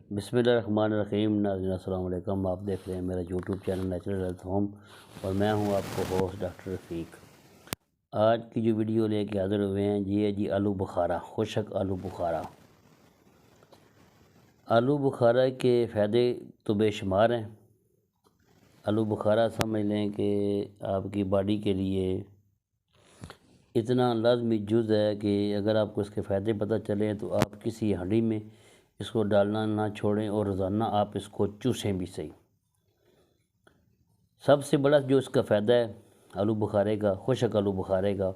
बिस्मिल्लाहिर्रहमानिर्रहीम। नाज़रीन अस्सलाम वालेकुम। आप देख रहे हैं मेरा YouTube channel natural health home और मैं हूं आपको होस्ट डॉक्टर रफ़ीक। आज की जो वीडियो लेके हाज़िर हुए हैं ये है जी आलू बुखारा, खुशक आलू बुखारा। आलू बुखारा के फ़ायदे तो बेशुमार हैं। आलू बुखारा समझ लें कि आपकी बॉडी के लिए इतना लाजमी जुज़ है कि अगर आपको इसके फ़ायदे पता चले तो आप किसी हंडी में इसको डालना ना छोड़ें और रोज़ाना आप इसको चूसें भी सही। सबसे बड़ा जो इसका फ़ायदा है आलू बुखारे का, खुशक आलू बुखारे का,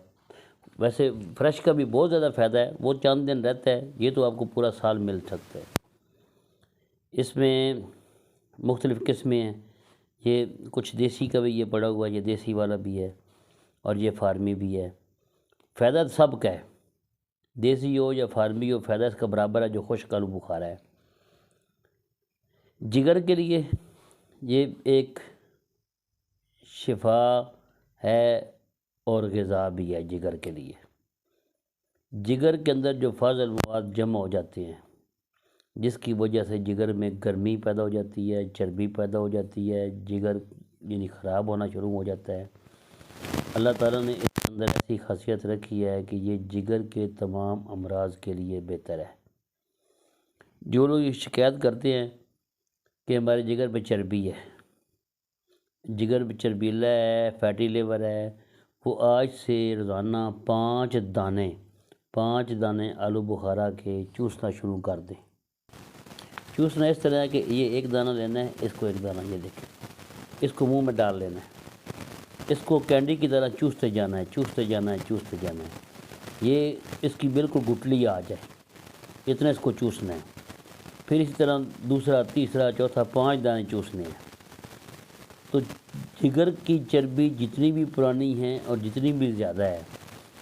वैसे फ्रेश का भी बहुत ज़्यादा फ़ायदा है, वो चंद दिन रहता है, ये तो आपको पूरा साल मिल सकता है। इसमें मुख्तलिफ़ किस्में हैं, ये कुछ देसी का भी ये पड़ा हुआ है, ये देसी वाला भी है और ये फार्मी भी है। फ़ायदा सब का है, देसी हो या फार्मी हो, फ़ायदा इसका बराबर है जो खुशक आलू बुखारा है। जिगर के लिए ये एक शिफा है और ग़िज़ा भी है। जिगर के लिए, जिगर के अंदर जो फाज़िल मवाद जमा हो जाते हैं जिसकी वजह से जिगर में गर्मी पैदा हो जाती है, चर्बी पैदा हो जाती है, जिगर यानी ख़राब होना शुरू हो जाता है। अल्लाह ताला ने इसके अंदर ऐसी खासियत रखी है कि ये जिगर के तमाम अमराज के लिए बेहतर है। जो लोग ये शिकायत करते हैं कि हमारे जिगर पे चर्बी है, जिगर पे चर्बीला है, फैटी लिवर है, वो आज से रोज़ाना 5 दाने आलू बुखारा के चूसना शुरू कर दें। चूसना इस तरह है कि ये एक दाना लेना है, इसको एक दाना ये देखें, इसको मुंह में डाल लेना है, इसको कैंडी की तरह चूसते जाना है, चूसते जाना है, चूसते जाना है। ये इसकी बिल्कुल गुठली आ जाए इतना इसको चूसना है। फिर इसी तरह दूसरा, तीसरा, चौथा, 5 दाने चूसने हैं। तो जिगर की चर्बी जितनी भी पुरानी है और जितनी भी ज़्यादा है,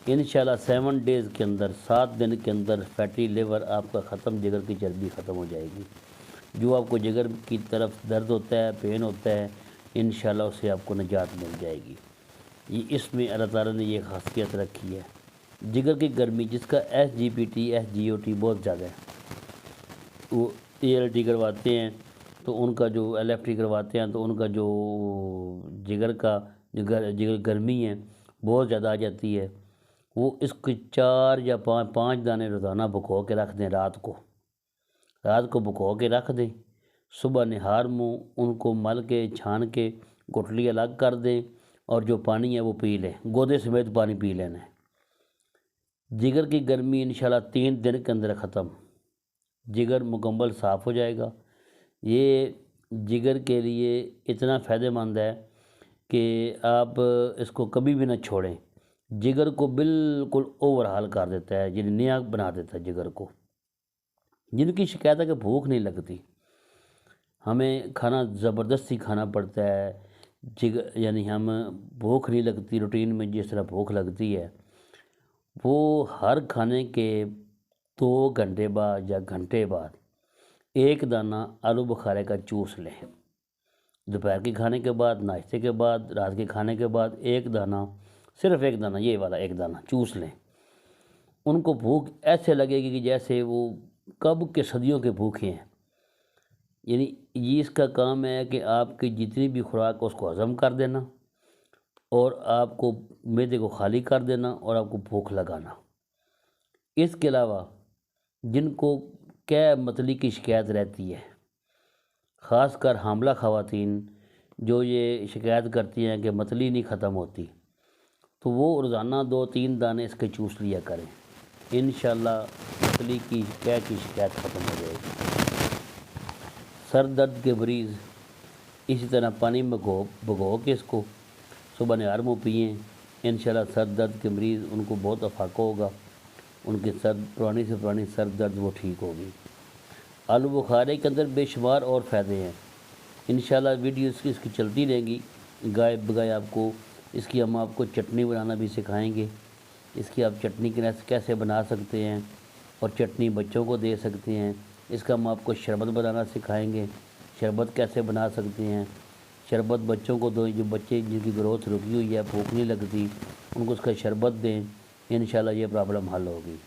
इंशाल्लाह 7 डेज़ के अंदर, 7 दिन के अंदर फैटी लिवर आपका ख़त्म, जिगर की चर्बी ख़त्म हो जाएगी। जो आपको जिगर की तरफ दर्द होता है, पेन होता है, इंशाल्लाह उससे आपको निजात मिल जाएगी। ये इसमें अल्लाह ताला ने ये खासियत रखी है। जिगर की गर्मी जिसका SGPT SGOT बहुत ज़्यादा है, वो ALT करवाते हैं तो उनका जो LFT करवाते हैं तो उनका जो जिगर का जिगर गर्मी है बहुत ज़्यादा आ जाती है। वो इसके 4 या 5 दाने रोज़ाना भिगो के रख दें, रात को भिगो के रख दें, सुबह निहार मुँह उनको मल के छान के गुठली अलग कर दें और जो पानी है वो पी लें, गोदे समेत पानी पी लेना है। जिगर की गर्मी इंशाल्लाह 3 दिन के अंदर ख़त्म, जिगर मुकम्मल साफ़ हो जाएगा। ये जिगर के लिए इतना फ़ायदेमंद है कि आप इसको कभी भी ना छोड़ें। जिगर को बिल्कुल ओवरहाल कर देता है, यानी नया बना देता है जिगर को। जिनकी शिकायत है कि भूख नहीं लगती, हमें खाना ज़बरदस्ती खाना पड़ता है, जिगर यानी हम भूख नहीं लगती रूटीन में जिस तरह भूख लगती है, वो हर खाने के 2 घंटे बाद या घंटे बाद एक दाना आलू बुखारे का चूस लें। दोपहर के खाने के बाद, नाश्ते के बाद, रात के खाने के बाद एक दाना, सिर्फ़ एक दाना, ये वाला एक दाना चूस लें। उनको भूख ऐसे लगेगी कि जैसे वो कब के सदियों के भूखे हैं। यानी ये इसका काम है कि आपकी जितनी भी खुराक उसको हज़म कर देना और आपको मैदे को खाली कर देना और आपको भूख लगाना। इसके अलावा जिनको क्या मतली की शिकायत रहती है, ख़ासकर हामला ख़वातीन जो ये शिकायत करती हैं कि मतली नहीं ख़त्म होती, तो वो रोज़ाना 2-3 दाने इसके चूस लिया करें। इंशाल्लाह मतली की शिकायत ख़त्म हो जाएगी। सर दर्द के मरीज़ इसी तरह पानी में भिगो के इसको सुबह निहार मुँह पिएँ, इंशाल्लाह सर दर्द के मरीज़ उनको बहुत अफाका होगा, उनके पुरानी से पुरानी सर दर्द वो ठीक होगी। आलू बुखारे के अंदर बेशुमार और फ़ायदे हैं। इंशाल्लाह वीडियो इसकी चलती रहेंगी, गाय बगाए आपको इसकी हम आपको चटनी बनाना भी सिखाएंगे। इसकी आप चटनी कैसे बना सकते हैं और चटनी बच्चों को दे सकते हैं। इसका हम आपको शरबत बनाना सिखाएंगे, शरबत कैसे बना सकते हैं। शरबत बच्चों को दो, जो बच्चे जिनकी ग्रोथ रुकी हुई है, भूख नहीं लगती, उनको उसका शरबत दें, इंशाल्लाह ये प्रॉब्लम हल होगी।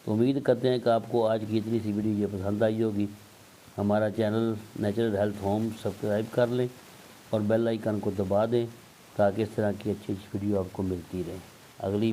तो उम्मीद करते हैं कि आपको आज की इतनी सी वीडियो ये पसंद आई होगी। ہمارا channel natural health home subscribe کر لیں اور بیل آئیکن کو دبا دیں تاکہ اس طرح کی اچھی اچھی ویڈیو آپ کو ملتی رہے. اگلی